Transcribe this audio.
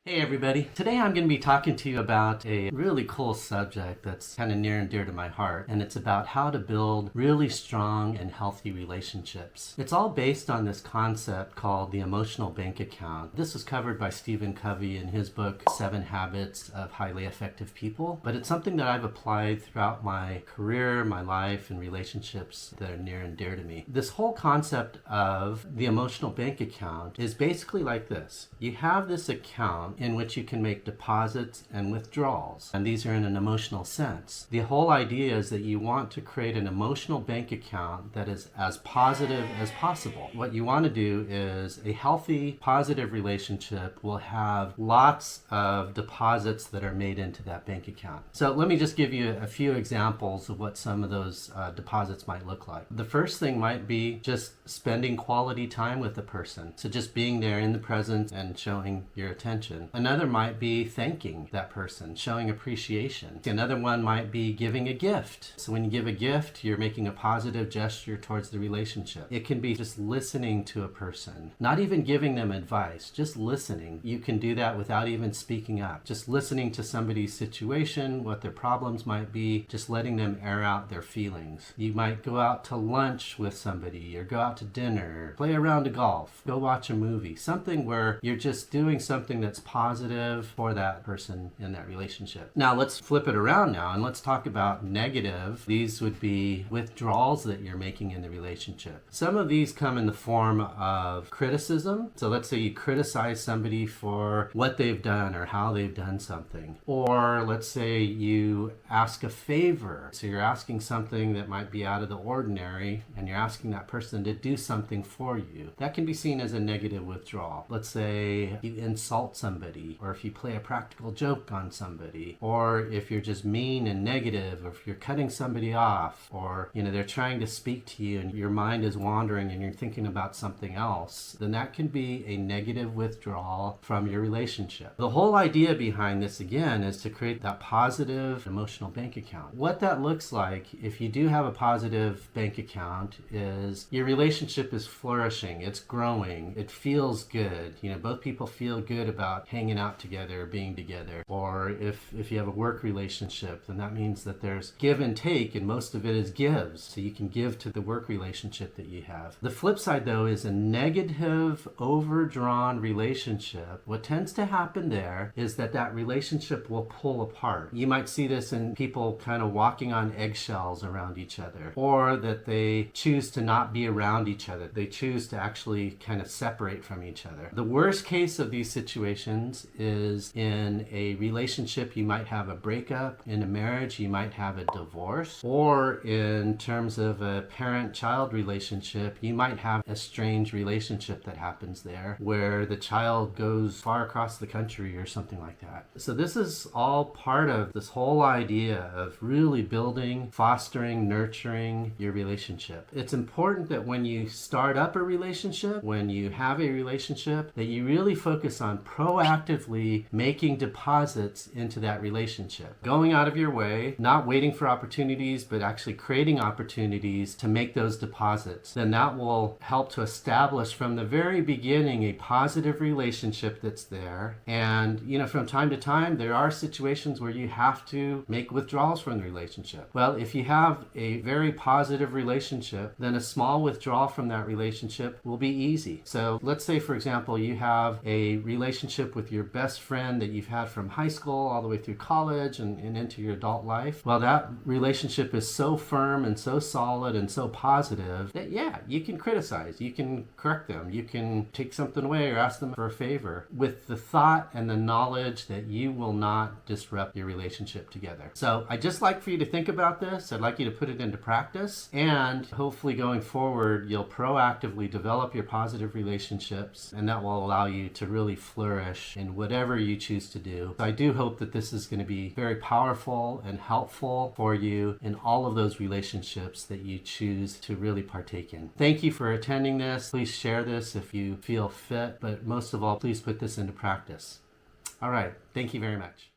Hey everybody, today I'm going to be talking to you about a really cool subject that's kind of near and dear to my heart, and it's about how to build really strong and healthy relationships. It's all based on this concept called the emotional bank account. This was covered by Stephen Covey in his book 7 Habits of Highly Effective People, but it's something that I've applied throughout my career, my life, and relationships that are near and dear to me. This whole concept of the emotional bank account is basically like this. You have this account in which you can make deposits and withdrawals, and these are in an emotional sense. The whole idea is that you want to create an emotional bank account that is as positive as possible. What you want to do is a healthy, positive relationship will have lots of deposits that are made into that bank account. So let me just give you a few examples of what some of those deposits might look like. The first thing might be just spending quality time with the person. So just being there in the present and showing your attention. Another might be thanking that person, showing appreciation. Another one might be giving a gift. So when you give a gift, you're making a positive gesture towards the relationship. It can be just listening to a person, not even giving them advice, just listening. You can do that without even speaking up. Just listening to somebody's situation, what their problems might be, just letting them air out their feelings. You might go out to lunch with somebody, or go out to dinner, play a round of golf, go watch a movie, something where you're just doing something that's positive for that person in that relationship. Now let's flip it around now and let's talk about negative. These would be withdrawals that you're making in the relationship. Some of these come in the form of criticism. So let's say you criticize somebody for what they've done or how they've done something. Or let's say you ask a favor. So you're asking something that might be out of the ordinary and you're asking that person to do something for you. That can be seen as a negative withdrawal. Let's say you insult somebody, or if you play a practical joke on somebody, or if you're just mean and negative, or if you're cutting somebody off, or they're trying to speak to you and your mind is wandering and you're thinking about something else, then that can be a negative withdrawal from your relationship. The whole idea behind this, again, is to create that positive emotional bank account. What that looks like, if you do have a positive bank account, is your relationship is flourishing, it's growing, it feels good. Both people feel good about hanging out together, being together. Or if you have a work relationship, then that means that there's give and take, and most of it is gives. So you can give to the work relationship that you have. The flip side, though, is a negative, overdrawn relationship. What tends to happen there is that relationship will pull apart. You might see this in people kind of walking on eggshells around each other, or that they choose to not be around each other. They choose to actually kind of separate from each other. The worst case of these situations is in a relationship, you might have a breakup. In a marriage, you might have a divorce. Or in terms of a parent-child relationship, you might have a strange relationship that happens there where the child goes far across the country or something like that. So this is all part of this whole idea of really building, fostering, nurturing your relationship. It's important that when you start up a relationship, when you have a relationship, that you really focus on proactively making deposits into that relationship. Going out of your way, not waiting for opportunities, but actually creating opportunities to make those deposits. Then that will help to establish from the very beginning a positive relationship that's there. And, from time to time, there are situations where you have to make withdrawals from the relationship. Well, if you have a very positive relationship, then a small withdrawal from that relationship will be easy. So let's say, for example, you have a relationship with your best friend that you've had from high school all the way through college and into your adult life. Well, that relationship is so firm and so solid and so positive that, you can criticize, you can correct them, you can take something away or ask them for a favor with the thought and the knowledge that you will not disrupt your relationship together. So I'd just like for you to think about this. I'd like you to put it into practice, and hopefully going forward, you'll proactively develop your positive relationships, and that will allow you to really flourish in whatever you choose to do. I do hope that this is going to be very powerful and helpful for you in all of those relationships that you choose to really partake in. Thank you for attending this. Please share this if you feel fit, but most of all, please put this into practice. All right. Thank you very much.